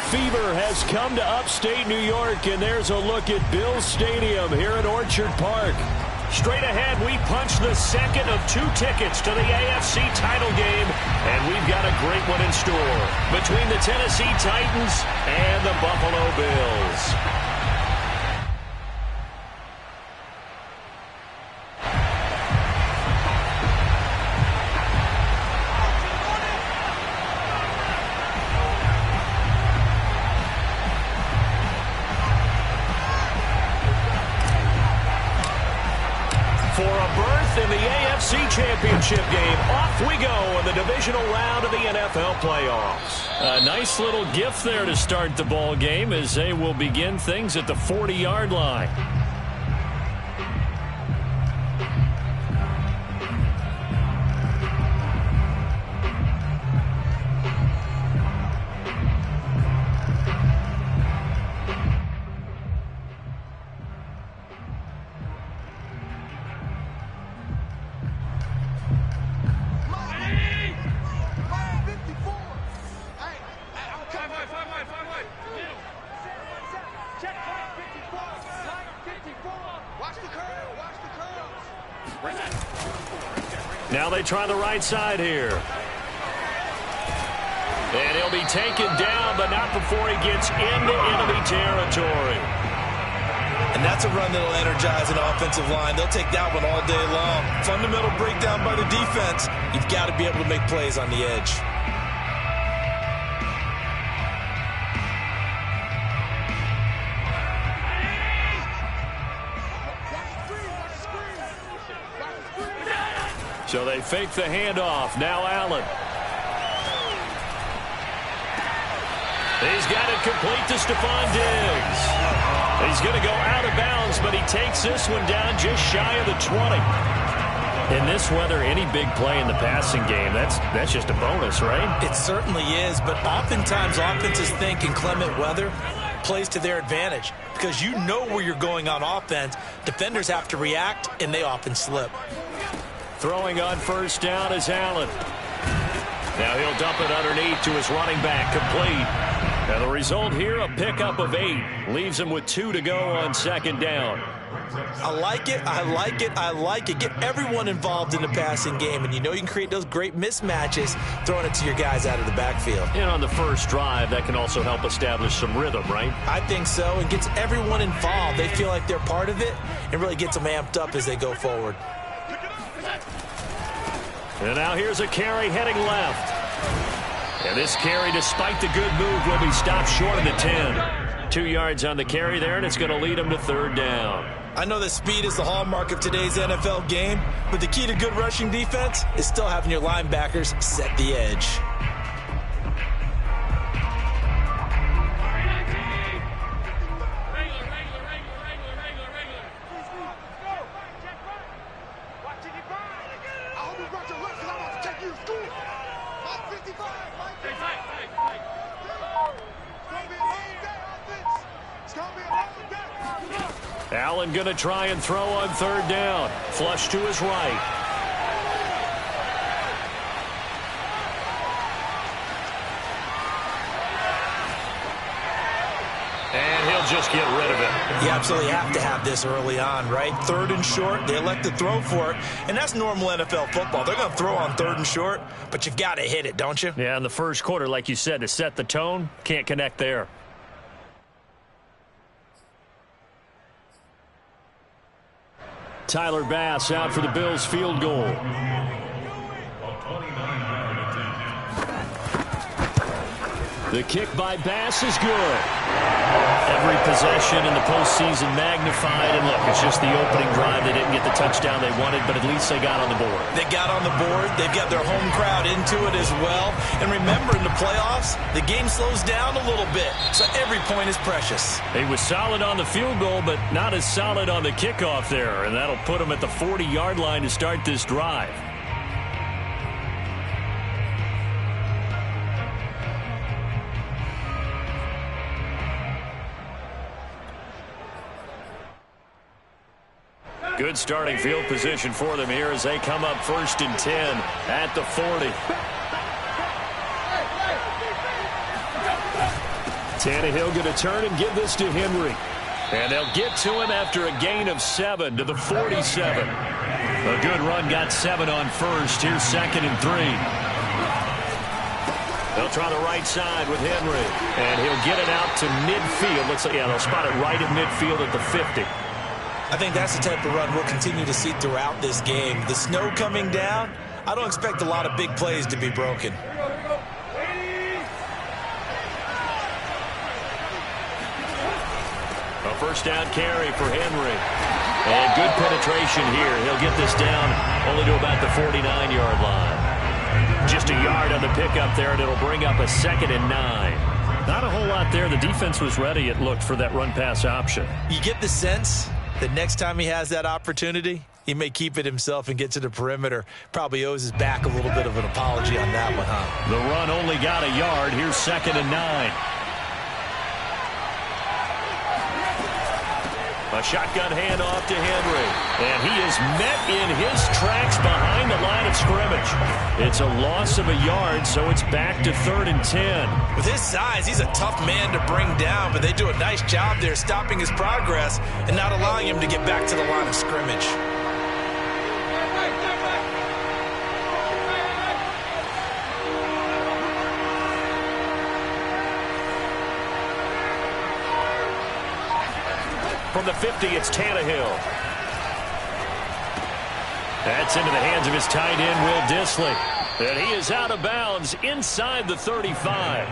fever has come to upstate New York, and there's a look at Bills Stadium here at Orchard Park. Straight ahead, we punch the second of 2 tickets to the AFC title game, and we've got a great one in store between the Tennessee Titans and the Buffalo Bills. In the AFC Championship game, off we go in the divisional round of the NFL playoffs. A nice little gift there to start the ball game as they will begin things at the 40-yard line. Now they try the right side here. And he'll be taken down, but not before he gets into enemy territory. And that's a run that'll energize an offensive line. They'll take that one all day long. Fundamental breakdown by the defense. You've got to be able to make plays on the edge. So they fake the handoff. Now Allen. He's got it complete to Stephon Diggs. He's going to go out of bounds, but he takes this one down just shy of the 20. In this weather, any big play in the passing game, that's just a bonus, right? It certainly is, but oftentimes offenses think in clement weather plays to their advantage because you know where you're going on offense. Defenders have to react, and they often slip. Throwing on first down is Allen. Now he'll dump it underneath to his running back, complete. And the result here, a pickup of 8. Leaves him with 2 to go on second down. I like it, I like it, I like it. Get everyone involved in the passing game, and you know you can create those great mismatches throwing it to your guys out of the backfield. And on the first drive, that can also help establish some rhythm, right? I think so. It gets everyone involved. They feel like they're part of it and really gets them amped up as they go forward. And now here's a carry heading left. And this carry, despite the good move, will be stopped short of the 10. 2 yards on the carry there, and it's going to lead him to third down. I know that speed is the hallmark of today's NFL game, but the key to good rushing defense is still having your linebackers set the edge. Allen going to try and throw on third down. Flush to his right. And he'll just get rid of it. You absolutely have to have this early on, right? Third and short, they elect to throw for it, and that's normal NFL football. They're going to throw on third and short, but you've got to hit it, don't you? Yeah, in the first quarter, like you said, to set the tone, can't connect there. Tyler Bass out for the Bills field goal. The kick by Bass is good. Every possession in the postseason magnified, and look, it's just the opening drive. They didn't get the touchdown they wanted, but at least they got on the board. They got on the board. They've got their home crowd into it as well. And remember, in the playoffs, the game slows down a little bit, so every point is precious. He was solid on the field goal, but not as solid on the kickoff there, and that'll put him at the 40-yard line to start this drive. Good starting field position for them here as they come up 1st and 10 at the 40. Tannehill going to turn and give this to Henry. And they'll get to him after a gain of 7 to the 47. A good run, got 7 on first. Here's 2nd and 3. They'll try the right side with Henry. And he'll get it out to midfield. Looks like, yeah, they'll spot it right at midfield at the 50. I think that's the type of run we'll continue to see throughout this game. The snow coming down, I don't expect a lot of big plays to be broken. A first down carry for Henry. And good penetration here. He'll get this down only to about the 49-yard line. Just a yard on the pickup there, and it'll bring up a 2nd and 9. Not a whole lot there. The defense was ready, it looked, for that run-pass option. You get the sense that next time he has that opportunity, he may keep it himself and get to the perimeter. Probably owes his back a little bit of an apology on that one, huh? The run only got a yard. Here's 2nd and 9. A shotgun handoff to Henry. And he is met in his tracks behind the line of scrimmage. It's a loss of a yard, so it's back to 3rd and 10. With his size, he's a tough man to bring down, but they do a nice job there stopping his progress and not allowing him to get back to the line of scrimmage. From the 50, it's Tannehill. That's into the hands of his tight end, Will Dissly. And he is out of bounds inside the 35.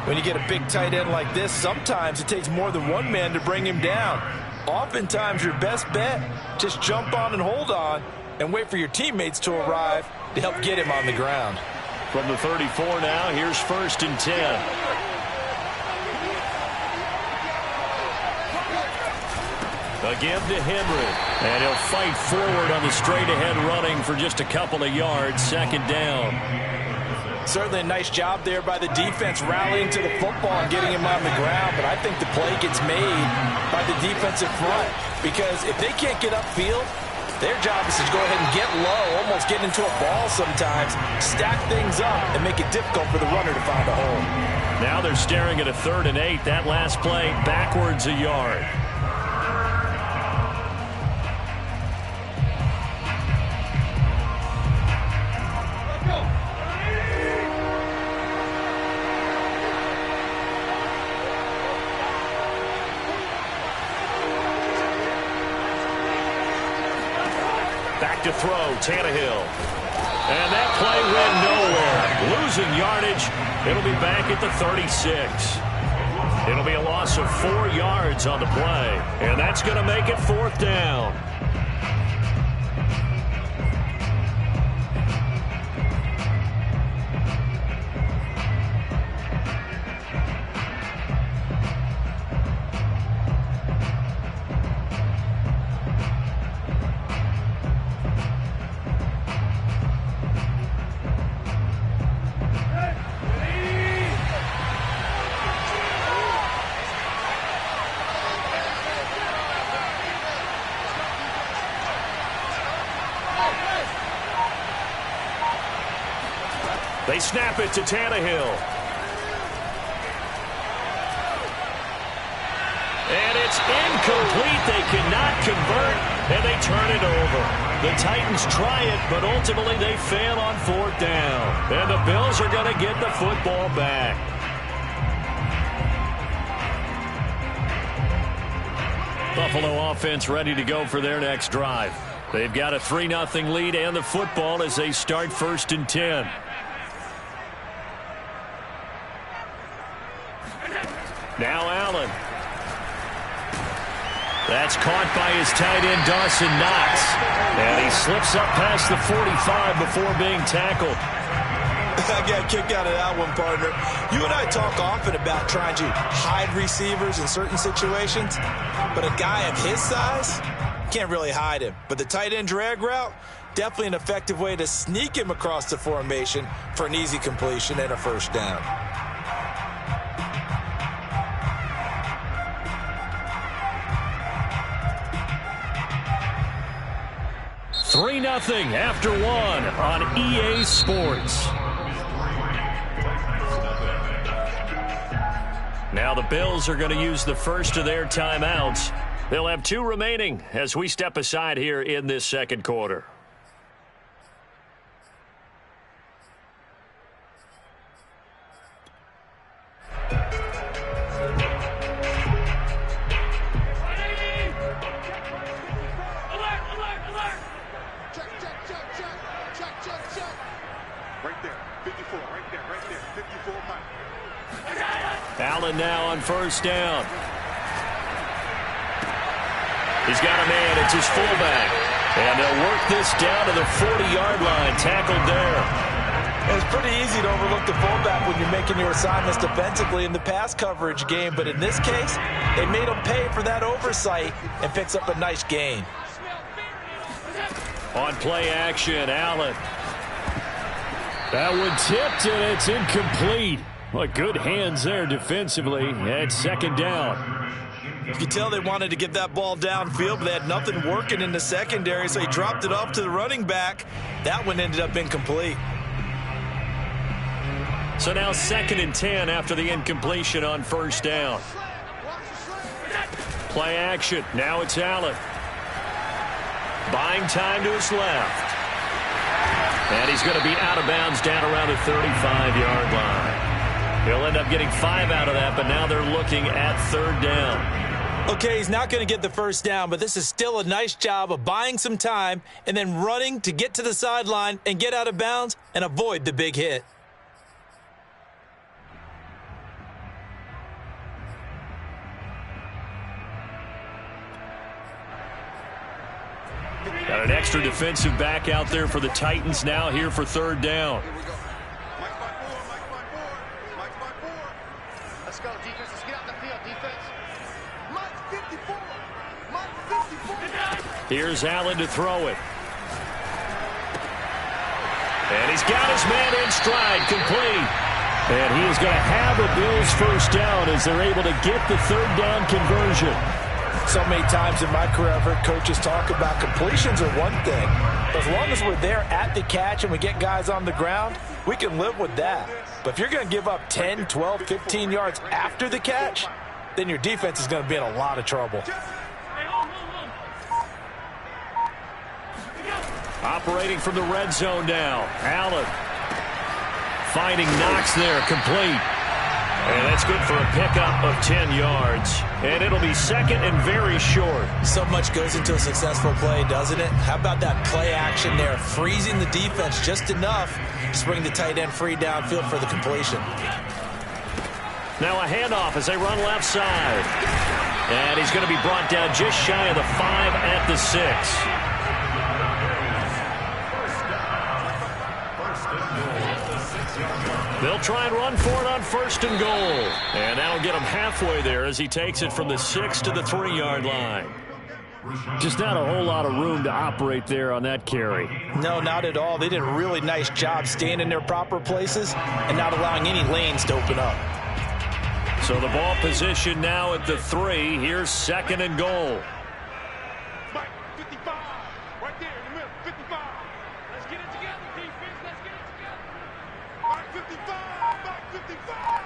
When you get a big tight end like this, sometimes it takes more than one man to bring him down. Oftentimes, your best bet, just jump on and hold on and wait for your teammates to arrive to help get him on the ground. From the 34 now, here's 1st and 10. Again to Henry. And he'll fight forward on the straight-ahead running for just a couple of yards. 2nd down. Certainly a nice job there by the defense rallying to the football and getting him on the ground. But I think the play gets made by the defensive front. Because if they can't get upfield, their job is to go ahead and get low, almost get into a ball sometimes, stack things up, and make it difficult for the runner to find a hole. Now they're staring at a 3rd and 8. That last play backwards a yard. Back to throw, Tannehill. And that play went nowhere. Losing yardage. It'll be back at the 36. It'll be a loss of 4 yards on the play. And that's going to make it 4th down. They snap it to Tannehill. And it's incomplete. They cannot convert, and they turn it over. The Titans try it, but ultimately they fail on 4th down. And the Bills are going to get the football back. Buffalo offense ready to go for their next drive. They've got a 3-0 lead and the football as they start 1st and 10. Now Allen. That's caught by his tight end, Dawson Knox. And he slips up past the 45 before being tackled. I got kicked out of that one, partner. You and I talk often about trying to hide receivers in certain situations, but a guy of his size can't really hide him. But the tight end drag route, definitely an effective way to sneak him across the formation for an easy completion and a 1st down. 3-0 after 1 on EA Sports. Now the Bills are going to use the first of their timeouts. They'll have 2 remaining as we step aside here in this second quarter. Allen now on first down. He's got a man. It's his fullback. And they'll work this down to the 40-yard line. Tackled there. It's pretty easy to overlook the fullback when you're making your assignments defensively in the pass coverage game. But in this case, they made him pay for that oversight and picks up a nice gain. On play action, Allen. That one tipped, and it's incomplete. Well, good hands there defensively at second down. You could tell they wanted to get that ball downfield, but they had nothing working in the secondary, so he dropped it off to the running back. That one ended up incomplete. So now 2nd and 10 after the incompletion on first down. Play action. Now it's Allen. Buying time to his left. And he's going to be out of bounds down around the 35-yard line. He'll end up getting 5 out of that, but now they're looking at 3rd down. Okay, he's not going to get the first down, but this is still a nice job of buying some time and then running to get to the sideline and get out of bounds and avoid the big hit. Got an extra defensive back out there for the Titans now here for 3rd down. Let's go, defense. Let's get out the field, defense. Mike 54. Mike 54. Here's Allen to throw it. And he's got his man in stride, complete. And he is going to have a Bills first down as they're able to get the 3rd down conversion. So many times in my career I've heard coaches talk about completions are one thing. But as long as we're there at the catch and we get guys on the ground, we can live with that. But if you're going to give up 10, 12, 15 yards after the catch, then your defense is going to be in a lot of trouble. Operating from the red zone now. Allen finding Knox there, complete. And that's good for a pickup of 10 yards. And it'll be 2nd and very short. So much goes into a successful play, doesn't it? How about that play action there, freezing the defense just enough to bring the tight end free downfield for the completion. Now a handoff as they run left side. And he's going to be brought down just shy of the 5 at the 6. They'll try and run for it on 1st and goal. And that'll get him halfway there as he takes it from the 6 to the 3-yard line. Just not a whole lot of room to operate there on that carry. No, not at all. They did a really nice job staying in their proper places and not allowing any lanes to open up. So the ball position now at the 3. Here's 2nd and goal. Mike 55. Right there in the middle. 55. Let's get it together, defense. Let's get it together. Mike 55. Mike 55.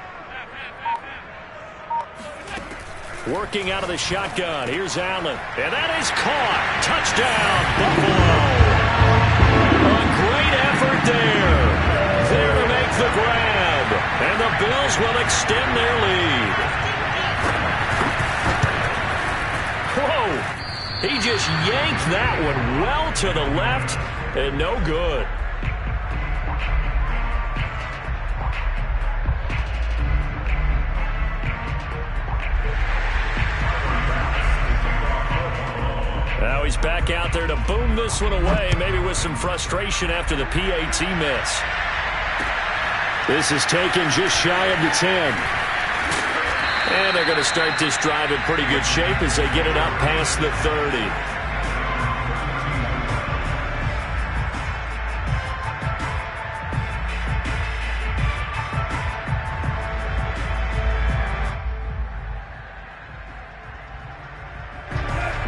Working out of the shotgun. Here's Allen. And that is caught. Touchdown, Buffalo. A great effort there. There to make the grab. And the Bills will extend their lead. Whoa. He just yanked that one well to the left and no good. Now he's back out there to boom this one away, maybe with some frustration after the PAT miss. This is taken just shy of the 10. And they're going to start this drive in pretty good shape as they get it up past the 30.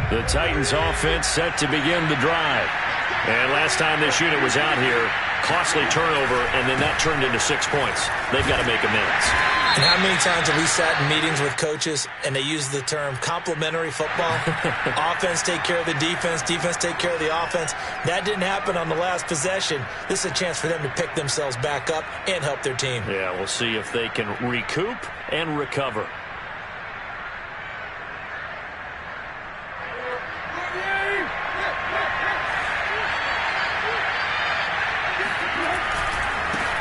The Titans offense set to begin the drive. And last time this unit was out here, costly turnover, and then that turned into 6 points. They've got to make amends. And how many times have we sat in meetings with coaches and they use the term complementary football? Offense take care of the defense, defense take care of the offense. That didn't happen on the last possession. This is a chance for them to pick themselves back up and help their team. Yeah, we'll see if they can recoup and recover.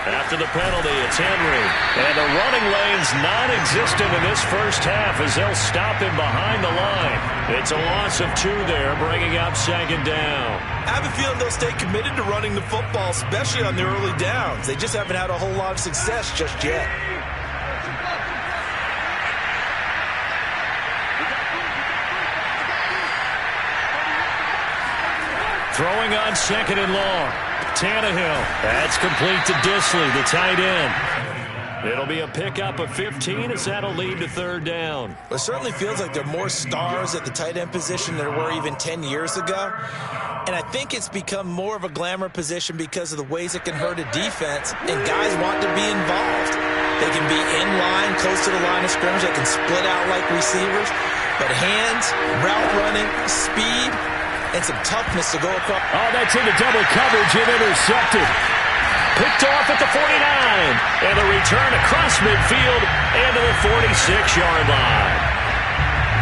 After the penalty, it's Henry. And the running lane's non-existent in this first half as they'll stop him behind the line. It's a loss of 2 there, bringing up second down. I have a feeling they'll stay committed to running the football, especially on the early downs. They just haven't had a whole lot of success just yet. Throwing on second and long. Tannehill. That's complete to Disley, the tight end. It'll be a pickup of 15 as that'll lead to third down. It certainly feels like there are more stars at the tight end position than there were even 10 years ago. And I think it's become more of a glamour position because of the ways it can hurt a defense, and guys want to be involved. They can be in line, close to the line of scrimmage. They can split out like receivers. But hands, route running, speed, and some toughness to go across. Oh, that's into double coverage and intercepted. Picked off at the 49. And the return across midfield and to the 46-yard line.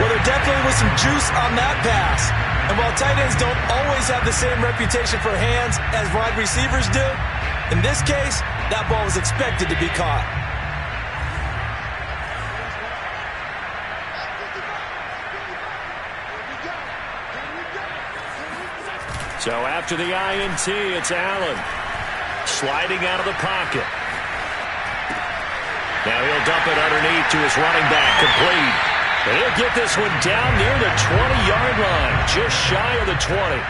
Well, there definitely was some juice on that pass. And while tight ends don't always have the same reputation for hands as wide receivers do, in this case, that ball was expected to be caught. So after the INT, it's Allen. Sliding out of the pocket. Now he'll dump it underneath to his running back, complete. And he'll get this one down near the 20-yard line, just shy of the 20.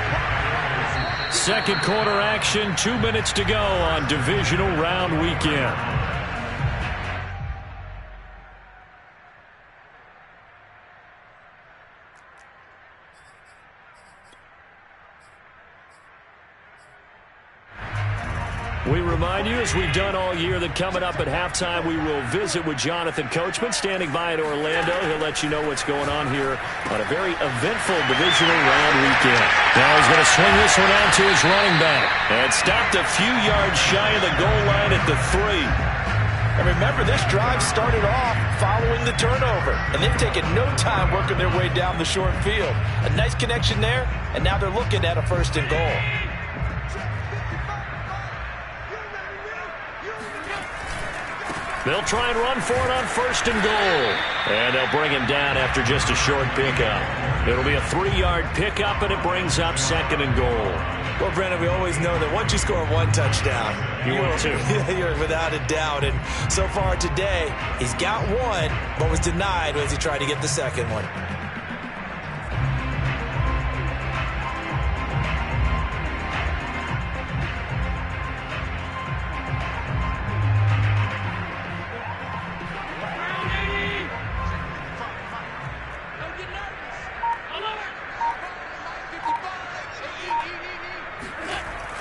Second quarter action, 2 minutes to go on divisional round weekend. We remind you, as we've done all year, that coming up at halftime, we will visit with Jonathan Coachman, standing by at Orlando. He'll let you know what's going on here on a very eventful divisional round weekend. Now he's going to swing this one out to his running back. And stopped a few yards shy of the goal line at the 3. And remember, this drive started off following the turnover. And they've taken no time working their way down the short field. A nice connection there, and now they're looking at a first and goal. They'll try and run for it on first and goal. And they'll bring him down after just a short pickup. It'll be a 3-yard pickup, and it brings up second and goal. Well, Brandon, we always know that once you score 1 touchdown, you're two. You're without a doubt. And so far today, he's got 1, but was denied as he tried to get the second one.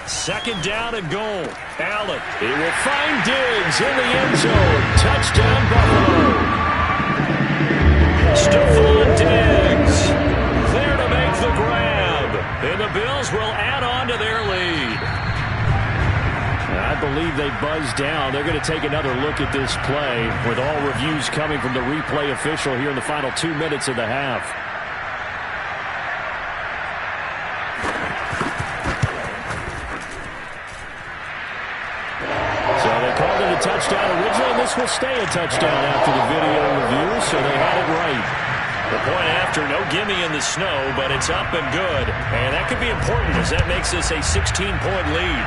Second down and goal. Allen, he will find Diggs in the end zone. Touchdown, Buffalo. Stephon Diggs there to make the grab. And the Bills will add on to their lead. I believe they buzzed down. They're going to take another look at this play with all reviews coming from the replay official here in the final 2 minutes of the half. Touchdown originally, and this will stay a touchdown after the video review, so they had it right. The point after, no gimme in the snow, but it's up and good. And that could be important as that makes this a 16-point lead.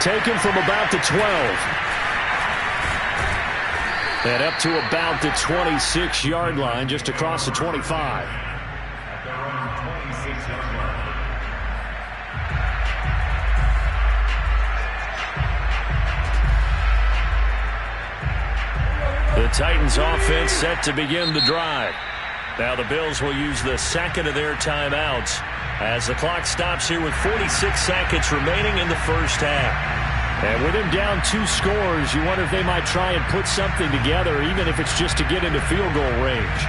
Taken from about the 12. And up to about the 26-yard line, just across the 25. The Titans offense set to begin the drive. Now the Bills will use the second of their timeouts as the clock stops here with 46 seconds remaining in the first half. And with him down 2 scores, you wonder if they might try and put something together, even if it's just to get into field goal range.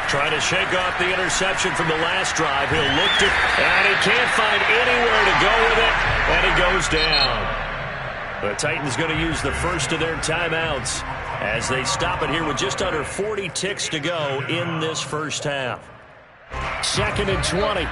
Trying to shake off the interception from the last drive. He'll look to, and he can't find anywhere to go with it, and he goes down. The Titans going to use the first of their timeouts as they stop it here with just under 40 ticks to go in this first half. 2nd and 20.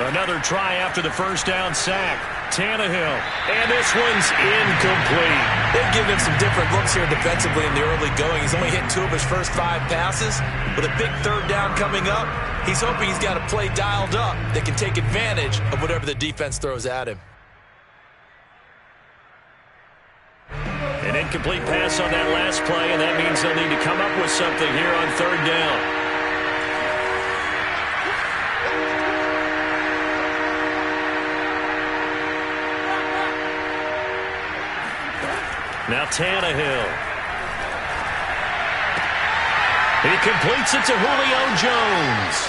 Another try after the first down sack. Tannehill, and this one's incomplete. They've given him some different looks here defensively in the early going. He's only hit 2 of his first 5 passes. With a big 3rd down coming up, he's hoping he's got a play dialed up that can take advantage of whatever the defense throws at him. An incomplete pass on that last play, and that means they'll need to come up with something here on 3rd down. Now Tannehill. He completes it to Julio Jones.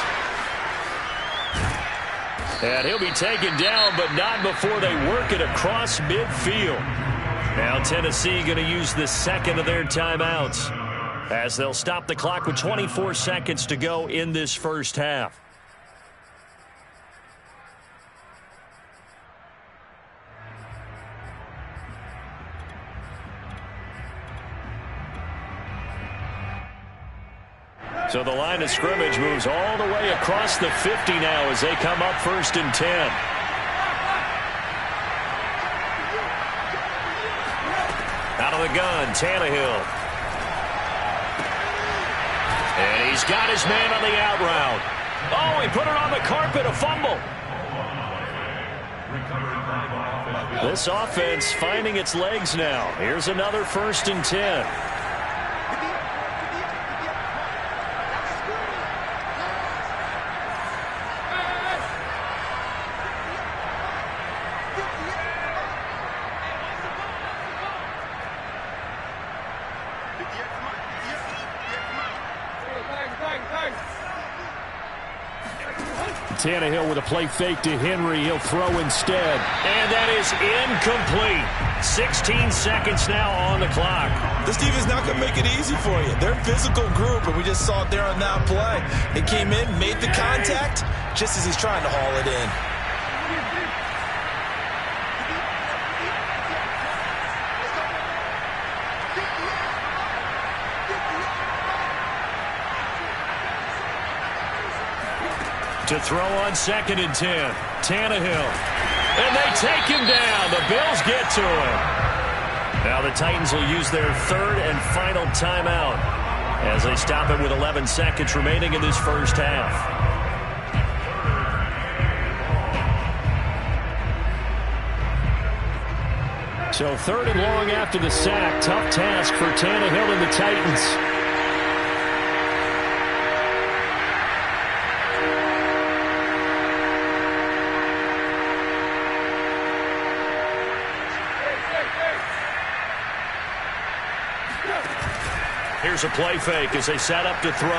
And he'll be taken down, but not before they work it across midfield. Now Tennessee going to use the second of their timeouts as they'll stop the clock with 24 seconds to go in this first half. So the line of scrimmage moves all the way across the 50 now as they come up 1st and 10. Out of the gun, Tannehill. And he's got his man on the out route. Oh, he put it on the carpet, a fumble. This offense finding its legs now. Here's another 1st and 10. Tannehill with a play fake to Henry. He'll throw instead. And that is incomplete. 16 seconds now on the clock. This defense not going to make it easy for you. They're a physical group, and we just saw it there on that play. It came in, made the contact, just as he's trying to haul it in. To throw on 2nd and 10. Tannehill. And they take him down. The Bills get to him. Now the Titans will use their 3rd and final timeout as they stop it with 11 seconds remaining in this first half. So 3rd and long after the sack. Tough task for Tannehill and the Titans. Here's a play fake as they set up to throw.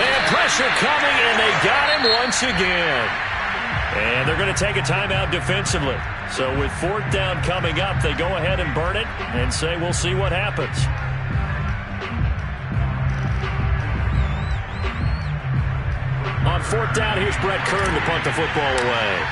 And pressure coming, and they got him once again. And they're going to take a timeout defensively. So with 4th down coming up, they go ahead and burn it and say we'll see what happens. On 4th down, here's Brett Kern to punt the football away.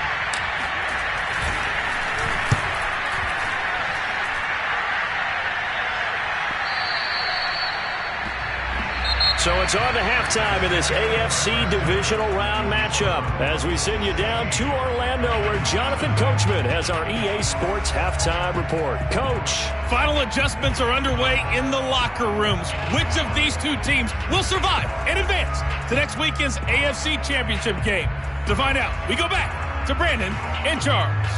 So it's on to halftime in this AFC divisional round matchup as we send you down to Orlando where Jonathan Coachman has our EA Sports halftime report. Coach. Final adjustments are underway in the locker rooms. Which of these 2 teams will survive and advance to next weekend's AFC Championship game? To find out, we go back to Brandon and Charles.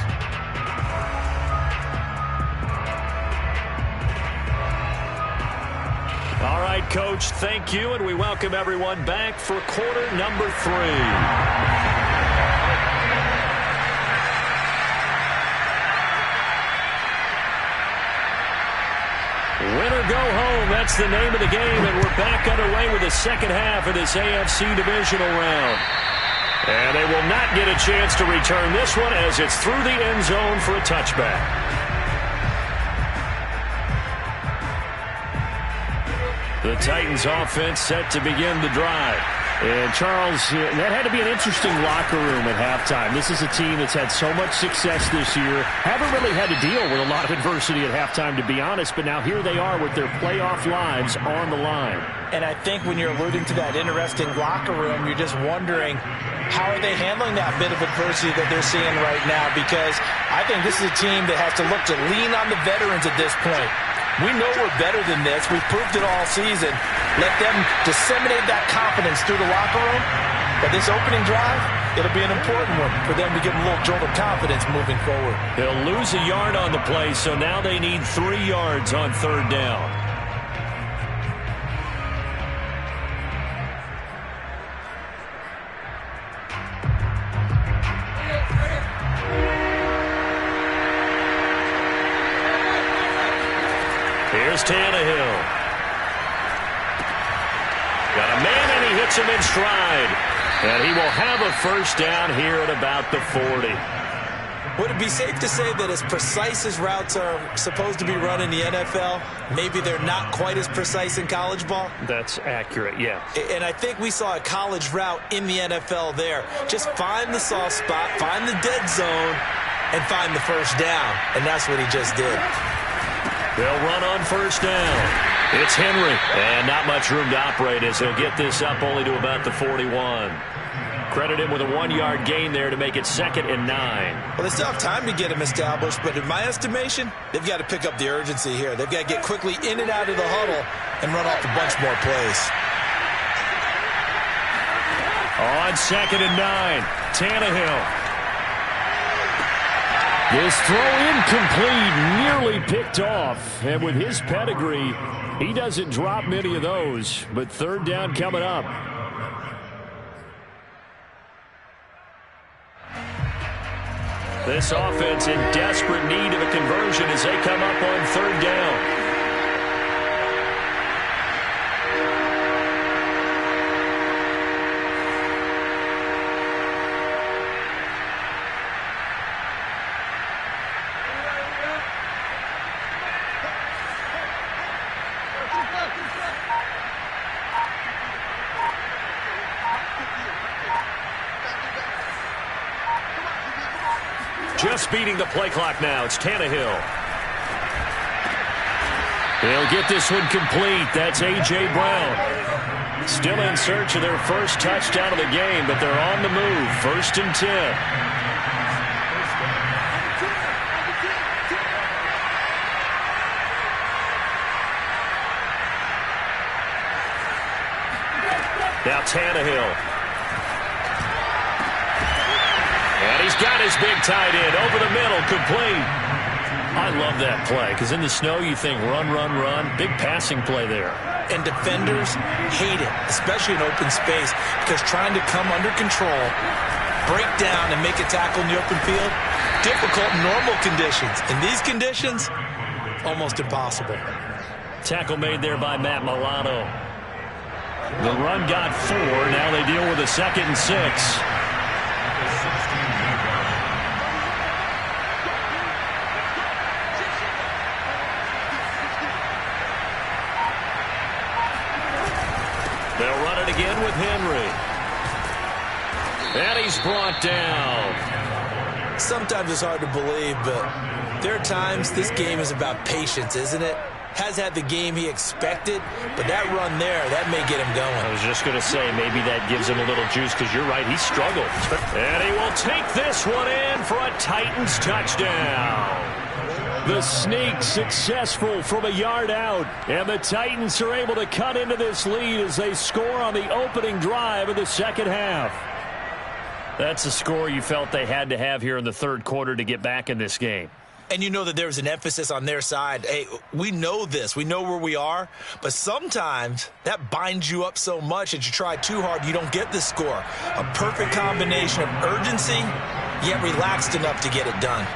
All right, Coach, thank you, and we welcome everyone back for quarter number 3. Win or go home, that's the name of the game, and we're back underway with the second half of this AFC divisional round. And they will not get a chance to return this one as it's through the end zone for a touchback. The Titans offense set to begin the drive. And, Charles, that had to be an interesting locker room at halftime. This is a team that's had so much success this year. Haven't really had to deal with a lot of adversity at halftime, to be honest. But now here they are with their playoff lives on the line. And I think when you're alluding to that interesting locker room, you're just wondering, how are they handling that bit of adversity that they're seeing right now? Because I think this is a team that has to look to lean on the veterans at this point. We know we're better than this. We've proved it all season. Let them disseminate that confidence through the locker room. But this opening drive, it'll be an important one for them to give them a little jolt of confidence moving forward. They'll lose a yard on the play, so now they need 3 yards on third down. Here's Tannehill. Got a man, and he hits him in stride. And he will have a first down here at about the 40. Would it be safe to say that as precise as routes are supposed to be run in the NFL, maybe they're not quite as precise in college ball? That's accurate, yeah. And I think we saw a college route in the NFL there. Just find the soft spot, find the dead zone, and find the first down. And that's what he just did. They'll run on first down. It's Henry. And not much room to operate as he'll get this up only to about the 41. Credit him with a 1-yard gain there to make it 2nd and 9. Well, they still have time to get him established, but in my estimation, they've got to pick up the urgency here. They've got to get quickly in and out of the huddle and run off a bunch more plays. On 2nd and 9, Tannehill. This throw incomplete, nearly picked off. And with his pedigree, he doesn't drop many of those. But third down coming up. This offense in desperate need of a conversion as they come up on third down. Just beating the play clock now. It's Tannehill. They'll get this one complete. That's A.J. Brown. Still in search of their first touchdown of the game, but they're on the move. 1st and 10. Now Tannehill. And he's got his big tight end over the middle, complete. I love that play because in the snow you think run, run, run. Big passing play there. And defenders hate it, especially in open space, because trying to come under control, break down, and make a tackle in the open field, difficult in normal conditions. In these conditions, almost impossible. Tackle made there by Matt Milano. The run got 4. Now they deal with a 2nd and 6. They'll run it again with Henry. And he's brought down. Sometimes it's hard to believe, but there are times this game is about patience, isn't it? Has had the game he expected, but that run there, that may get him going. I was just going to say, maybe that gives him a little juice because you're right, he struggled. And he will take this one in for a Titans touchdown. The sneak successful from a yard out. And the Titans are able to cut into this lead as they score on the opening drive of the second half. That's a score you felt they had to have here in the third quarter to get back in this game. And you know that there's an emphasis on their side. Hey, we know this. We know where we are. But sometimes that binds you up so much that you try too hard, you don't get the score. A perfect combination of urgency, yet relaxed enough to get it done.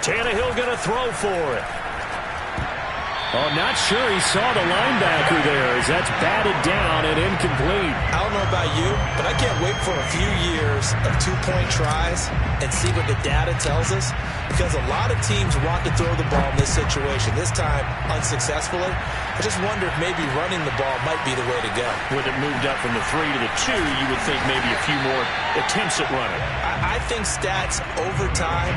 Tannehill going to throw for it. Oh, not sure he saw the linebacker there as that's batted down and incomplete. I don't know about you, but I can't wait for a few years of two-point tries and see what the data tells us, because a lot of teams want to throw the ball in this situation, this time unsuccessfully. I just wonder if maybe running the ball might be the way to go. With it moved up from the 3 to the 2, you would think maybe a few more attempts at running. I think stats over time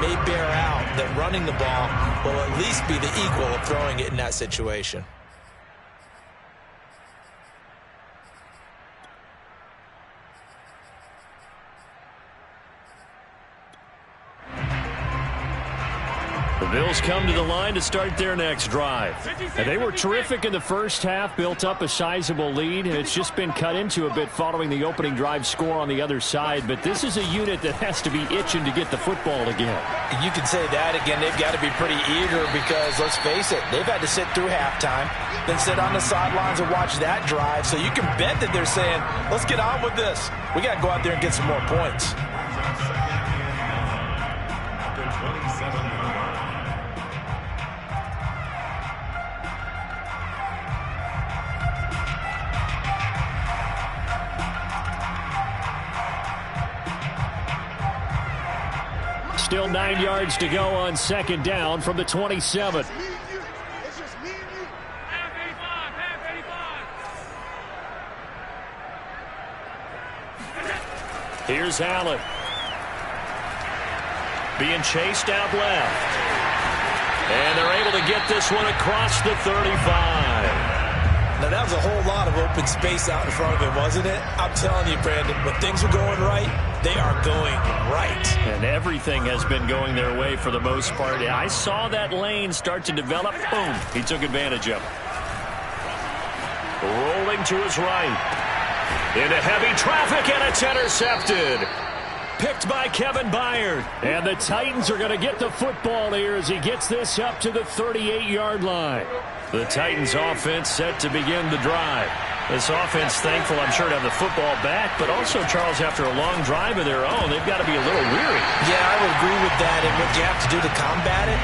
may bear out that running the ball will at least be the equal of throwing it in that situation. The Bills come to the line to start their next drive. And they were terrific in the first half, built up a sizable lead. It's just been cut into a bit following the opening drive score on the other side. But this is a unit that has to be itching to get the football again. You can say that again. They've got to be pretty eager because, let's face it, they've had to sit through halftime, then sit on the sidelines and watch that drive. So you can bet that they're saying, let's get on with this. We got to go out there and get some more points. Still 9 yards to go on second down from the 27. Here's Allen. Being chased out left. And they're able to get this one across the 35. Now, that was a whole lot of open space out in front of him, wasn't it? I'm telling you, Brandon, when things are going right, they are going right. And everything has been going their way for the most part. I saw that lane start to develop. Boom. He took advantage of it. Rolling to his right. Into heavy traffic, and it's intercepted. Picked by Kevin Byard. And the Titans are going to get the football here as he gets this up to the 38-yard line. The Titans offense set to begin the drive. This offense thankful, I'm sure, to have the football back, but also, Charles, after a long drive of their own, they've got to be a little weary. Yeah, I would agree with that. And what you have to do to combat it,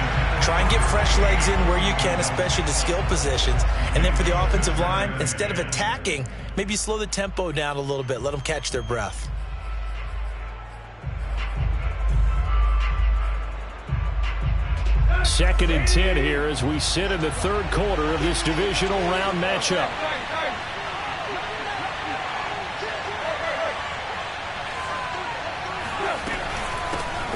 try and get fresh legs in where you can, especially the skill positions. And then for the offensive line, instead of attacking, maybe slow the tempo down a little bit. Let them catch their breath. Second and 10 here as we sit in the third quarter of this divisional round matchup.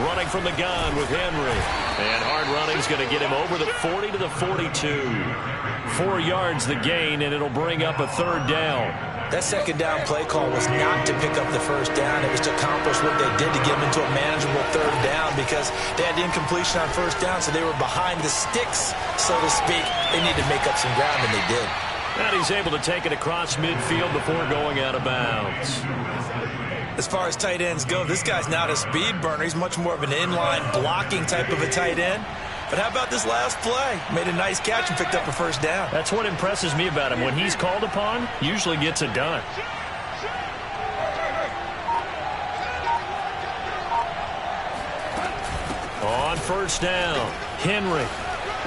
Running from the gun with Henry. And hard running is going to get him over the 40 to the 42. 4 yards the gain, and it'll bring up a third down. That second down play call was not to pick up the first down. It was to accomplish what they did to get them into a manageable third down because they had incompletion on first down, so they were behind the sticks, so to speak. They needed to make up some ground, and they did. And he's able to take it across midfield before going out of bounds. As far as tight ends go, this guy's not a speed burner. He's much more of an inline blocking type of a tight end. But how about this last play? Made a nice catch and picked up a first down. That's what impresses me about him. When he's called upon, usually gets it done. On first down, Henry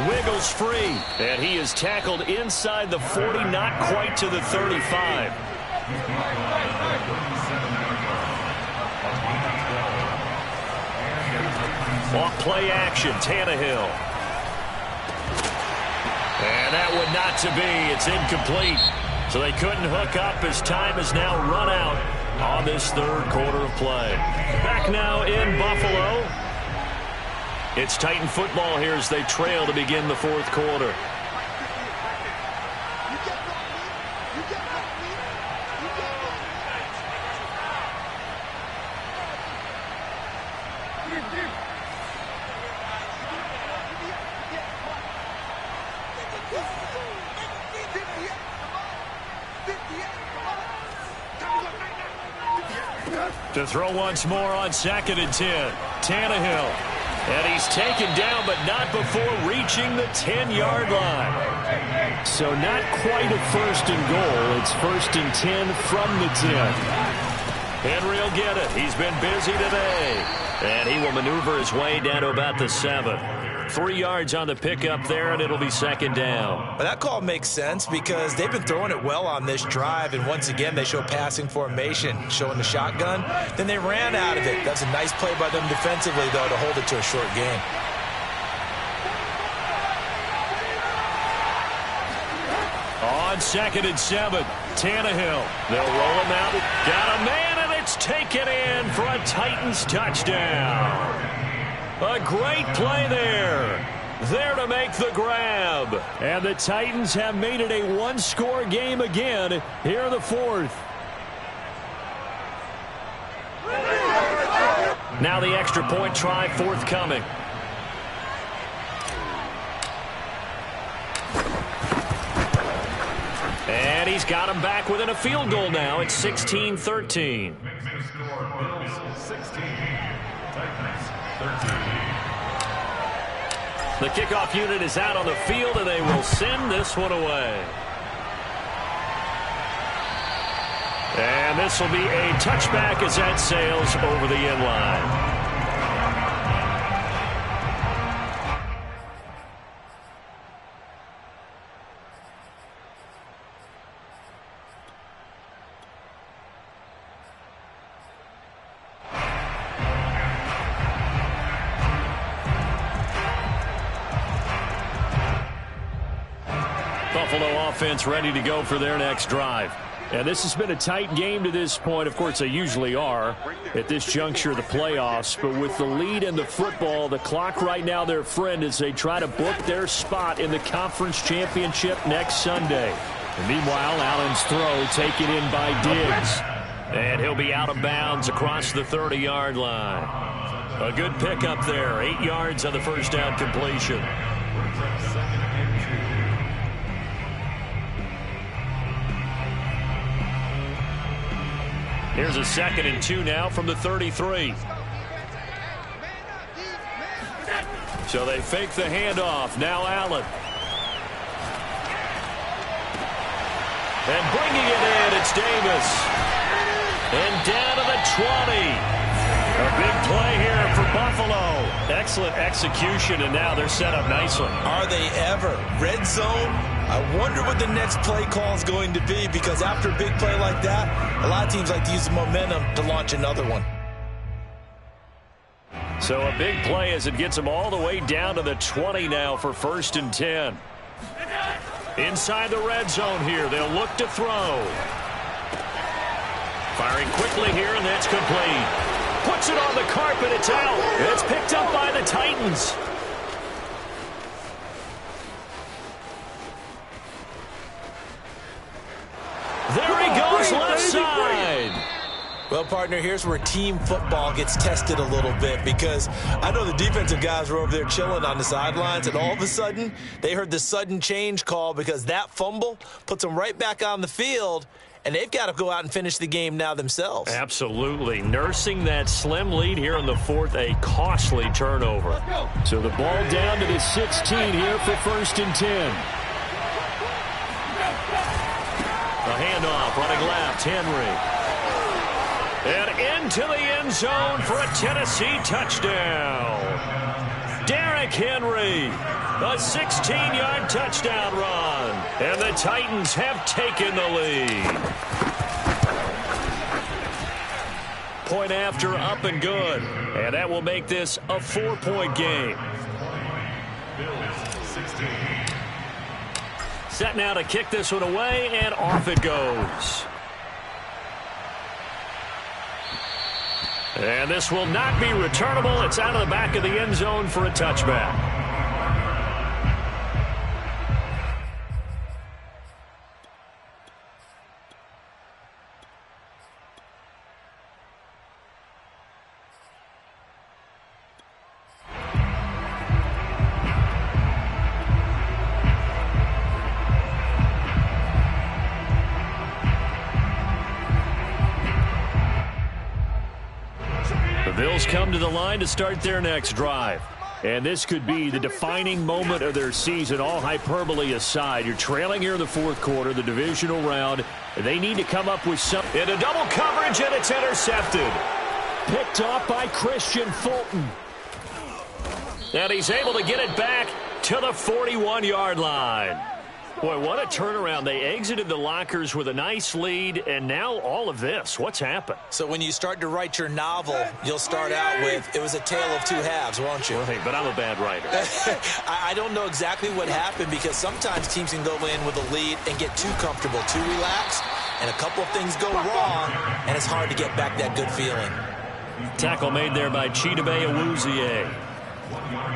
wiggles free. And he is tackled inside the 40, not quite to the 35. Off play action, Tannehill. And that would not to be. It's incomplete. So they couldn't hook up as time is now run out on this third quarter of play. Back now in Buffalo. It's Titan football here as they trail to begin the fourth quarter. To throw once more on 2nd and 10. Tannehill. And he's taken down, but not before reaching the 10-yard line. So not quite a 1st and goal. It's 1st and 10 from the 10. Henry will get it. He's been busy today. And he will maneuver his way down to about the 7. 3 yards on the pickup there, and it'll be 2nd down. But that call makes sense because they've been throwing it well on this drive, and once again, they show passing formation, showing the shotgun. Then they ran out of it. That's a nice play by them defensively, though, to hold it to a short gain. On 2nd and 7, Tannehill. They'll roll him out. Got a man, and it's taken in for a Titans touchdown. A great play there. There to make the grab. And the Titans have made it a one-score game again here in the 4th. Now the extra point try forthcoming. And he's got him back within a field goal now. It's 16-13. The kickoff unit is out on the field, and they will send this one away. And this will be a touchback as that sails over the end line. Buffalo offense ready to go for their next drive. And this has been a tight game to this point. Of course, they usually are at this juncture of the playoffs. But with the lead in the football, the clock right now their friend as they try to book their spot in the conference championship next Sunday. And meanwhile, Allen's throw taken in by Diggs. And he'll be out of bounds across the 30-yard line. A good pickup there. 8 yards on the first down completion. Here's a 2nd and 2 now from the 33. So they fake the handoff. Now Allen. And bringing it in, it's Davis. And down to the 20. A big play here for Buffalo. Excellent execution, and now they're set up nicely. Are they ever? Red zone? I wonder what the next play call is going to be, because after a big play like that, a lot of teams like to use the momentum to launch another one. So a big play as it gets them all the way down to the 20 now for 1st and 10. Inside the red zone here, they'll look to throw. Firing quickly here, and that's complete. Puts it on the carpet, it's out. It's picked up by the Titans. There he goes, left side. Well, partner, here's where team football gets tested a little bit, because I know the defensive guys were over there chilling on the sidelines, and all of a sudden, they heard the sudden change call because that fumble puts them right back on the field, and they've got to go out and finish the game now themselves. Absolutely. Nursing that slim lead here in the 4th, a costly turnover. So the ball down to the 16 here for 1st and 10. A handoff, running left, Henry. And into the end zone for a Tennessee touchdown. Derrick Henry, a 16-yard touchdown run. And the Titans have taken the lead. Point after, up and good. And that will make this a 4-point game. Set now to kick this one away, and off it goes. And this will not be returnable. It's out of the back of the end zone for a touchback. Bills come to the line to start their next drive. And this could be the defining moment of their season, all hyperbole aside. You're trailing here in the fourth quarter, the divisional round. They need to come up with something. In a double coverage, and it's intercepted. Picked off by Christian Fulton. And he's able to get it back to the 41-yard line. Boy, what a turnaround. They exited the lockers with a nice lead, and now all of this. What's happened? So when you start to write your novel, you'll start out with, it was a tale of two halves, won't you? Right, but I'm a bad writer. I don't know exactly what happened, because sometimes teams can go in with a lead and get too comfortable, too relaxed, and a couple of things go wrong, and it's hard to get back that good feeling. Tackle made there by Chidobe Awuzie.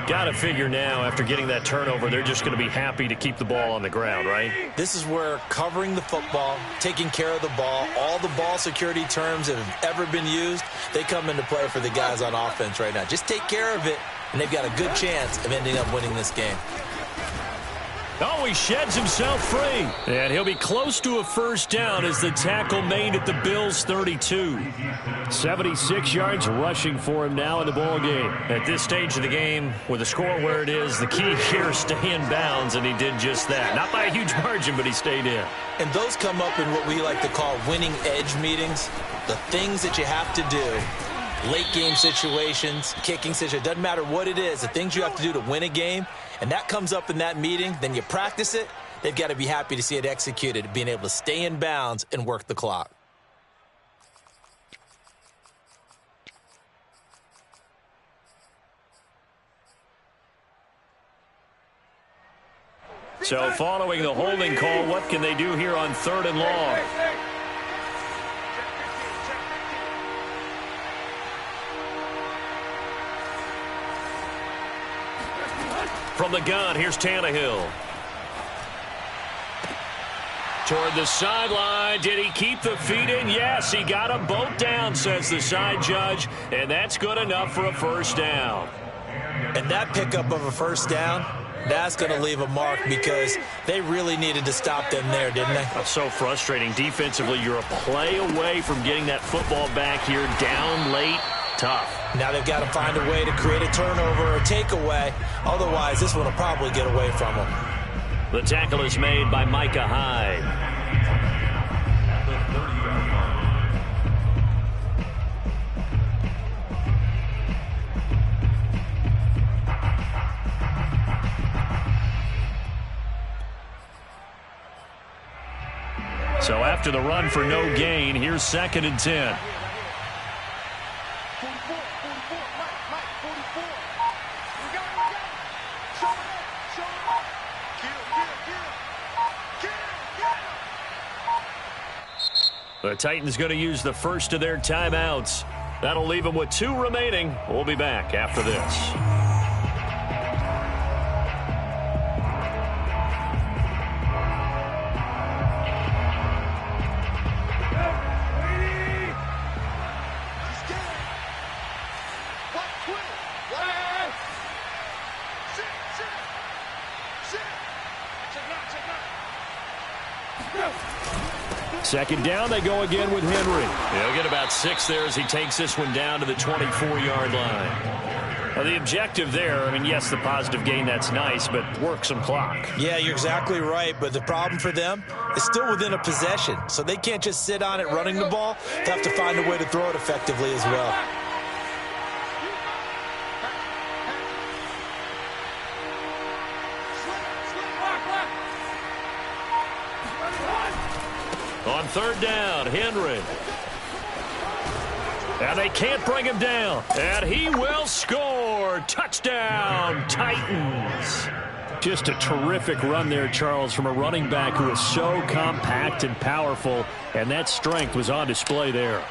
Got to figure now, after getting that turnover, they're just going to be happy to keep the ball on the ground, right? This is where covering the football, taking care of the ball, all the ball security terms that have ever been used, they come into play for the guys on offense right now. Just take care of it, and they've got a good chance of ending up winning this game. Oh, he sheds himself free. And he'll be close to a first down as the tackle made at the Bills' 32. 76 yards rushing for him now in the ball game. At this stage of the game, with the score where it is, the key here is stay in bounds, and he did just that. Not by a huge margin, but he stayed in. And those come up in what we like to call winning edge meetings. The things that you have to do, late game situations, kicking situations, doesn't matter what it is, the things you have to do to win a game, and that comes up in that meeting, then you practice it, they've got to be happy to see it executed, being able to stay in bounds and work the clock. So following the holding call, what can they do here on 3rd and long? From the gun, here's Tannehill. Toward the sideline. Did he keep the feet in? Yes, he got them both down, says the side judge, and that's good enough for a first down. And that pickup of a first down, that's going to leave a mark, because they really needed to stop them there, didn't they? That's so frustrating. Defensively, you're a play away from getting that football back here, down late. Tough. Now they've got to find a way to create a turnover or takeaway. Otherwise, this one will probably get away from them. The tackle is made by Micah Hyde. So after the run for no gain, here's 2nd and 10. The Titans going to use the first of their timeouts. That'll leave them with 2 remaining. We'll be back after this. Second down, they go again with Henry. He'll get about 6 there as he takes this one down to the 24-yard line. Well, the objective there, I mean, yes, the positive gain, that's nice, but work some clock. Yeah, you're exactly right, but the problem for them is still within a possession, so they can't just sit on it running the ball. They have to find a way to throw it effectively as well. On 3rd down, Henry. And they can't bring him down. And he will score. Touchdown, Titans. Just a terrific run there, Charles, from a running back who is so compact and powerful. And that strength was on display there.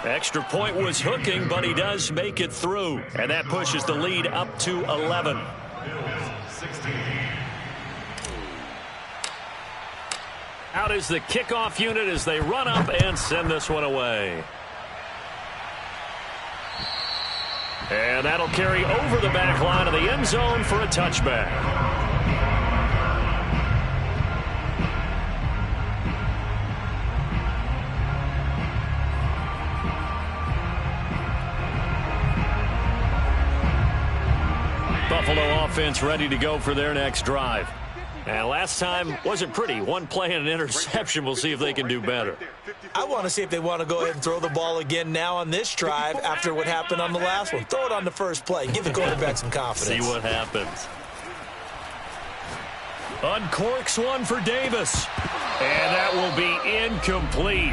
Extra point was hooking, but he does make it through. And that pushes the lead up to 11. Out is the kickoff unit as they run up and send this one away. And that'll carry over the back line of the end zone for a touchback. offense ready to go for their next drive. And last time wasn't pretty. One play and an interception. We'll see if they can do better. I want to see if they want to go ahead and throw the ball again now on this drive after what happened on the last one. Throw it on the first play. Give the quarterback some confidence. See what happens. Uncorks one for Davis. And that will be incomplete.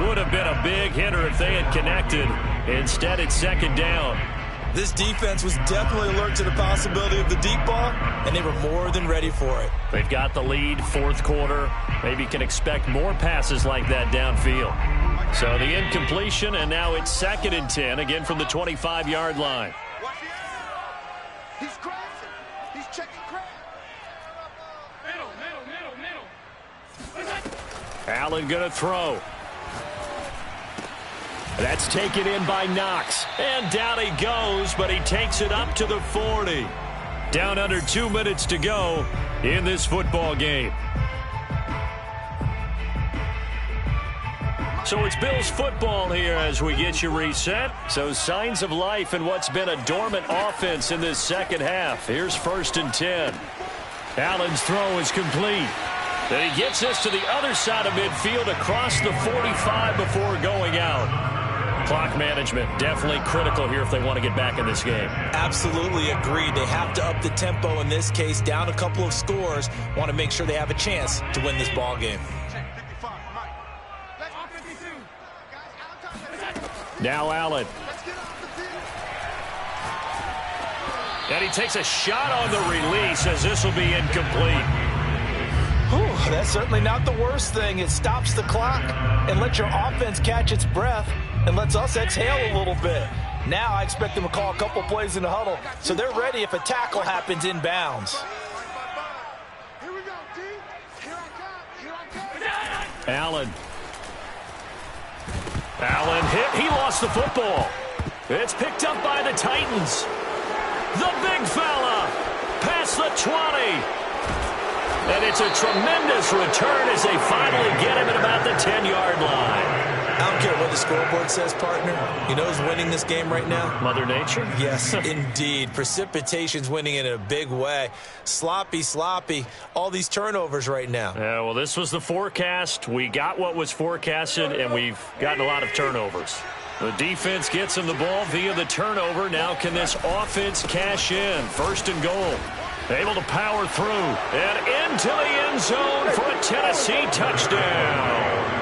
Would have been a big hitter if they had connected. Instead, it's second down. This defense was definitely alert to the possibility of the deep ball, and they were more than ready for it. They've got the lead, fourth quarter. Maybe can expect more passes like that downfield. So the incompletion, and now it's 2nd and 10, again from the 25-yard line. Watch the air. He's crossing. He's checking crap. Middle. Allen going to throw. That's taken in by Knox. And down he goes, but he takes it up to the 40. Down under 2 minutes to go in this football game. So it's Bills football here as we get you reset. So signs of life in what's been a dormant offense in this second half. Here's 1st and 10. Allen's throw is complete. Then he gets us to the other side of midfield across the 45 before going out. Clock management definitely critical here if they want to get back in this game. Absolutely agreed. They have to up the tempo in this case, down a couple of scores. Want to make sure they have a chance to win this ball game. Now Allen. And he takes a shot on the release as this will be incomplete. Whew, that's certainly not the worst thing. It stops the clock and lets your offense catch its breath and lets us exhale a little bit. Now I expect them to call a couple plays in the huddle so they're ready if a tackle happens inbounds. Here we go, D. Here I come. Allen hit. He lost the football. It's picked up by the Titans. The big fella past the 20. And it's a tremendous return as they finally get him at about the 10-yard line. I don't care what the scoreboard says, partner. You know who's winning this game right now? Mother Nature? Yes, indeed. Precipitation's winning it in a big way. Sloppy. All these turnovers right now. Yeah, well, this was the forecast. We got what was forecasted, and we've gotten a lot of turnovers. The defense gets him the ball via the turnover. Now can this offense cash in? 1st and goal. Able to power through and into the end zone for a Tennessee touchdown.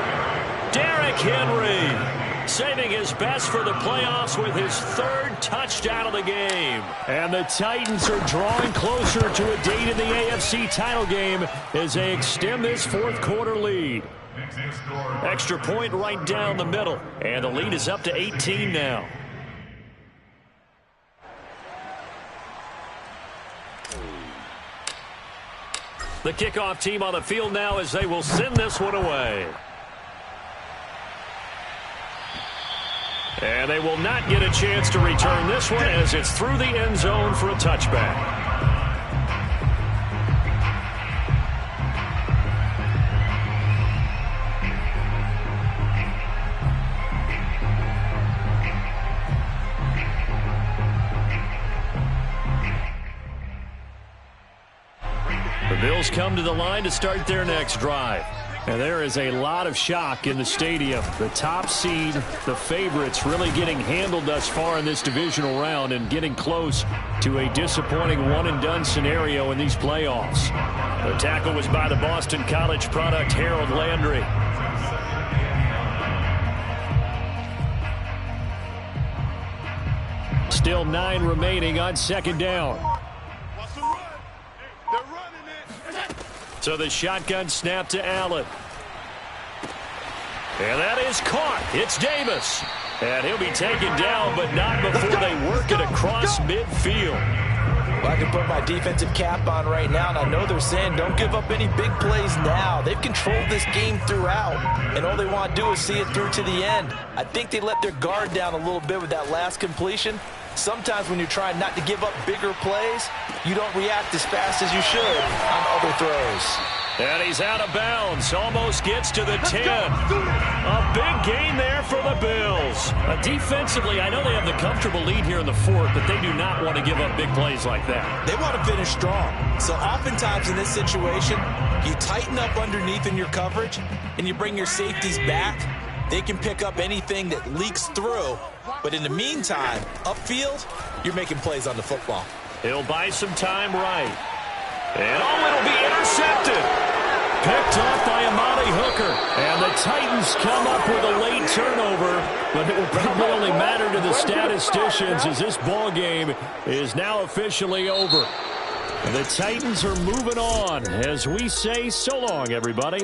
Derrick Henry saving his best for the playoffs with his 3rd touchdown of the game. And the Titans are drawing closer to a date in the AFC title game as they extend this 4th quarter lead. Extra point right down the middle. And the lead is up to 18 now. The kickoff team on the field now as they will send this one away. And they will not get a chance to return this one as it's through the end zone for a touchback. The Bills come to the line to start their next drive. And there is a lot of shock in the stadium. The top seed, the favorites, really getting handled thus far in this divisional round and getting close to a disappointing one-and-done scenario in these playoffs. The tackle was by the Boston College product, Harold Landry. Still 9 remaining on 2nd down. What's the run? They're running it. So the shotgun snap to Allen. And that is caught. It's Davis. And he'll be taken down, but not before they work it across midfield. Well, I can put my defensive cap on right now, and I know they're saying don't give up any big plays now. They've controlled this game throughout, and all they want to do is see it through to the end. I think they let their guard down a little bit with that last completion. Sometimes when you're trying not to give up bigger plays, you don't react as fast as you should on other throws. And he's out of bounds. Almost gets to the 10. A big gain there for the Bills. Defensively, I know they have the comfortable lead here in the fourth, but they do not want to give up big plays like that. They want to finish strong. So oftentimes in this situation, you tighten up underneath in your coverage and you bring your safeties back. They can pick up anything that leaks through. But in the meantime, upfield, you're making plays on the football. He'll buy some time right. And it'll be intercepted. Picked off by Amani Hooker. And the Titans come up with a late turnover, but it will probably only matter to the statisticians as this ball game is now officially over. And the Titans are moving on as we say so long, everybody.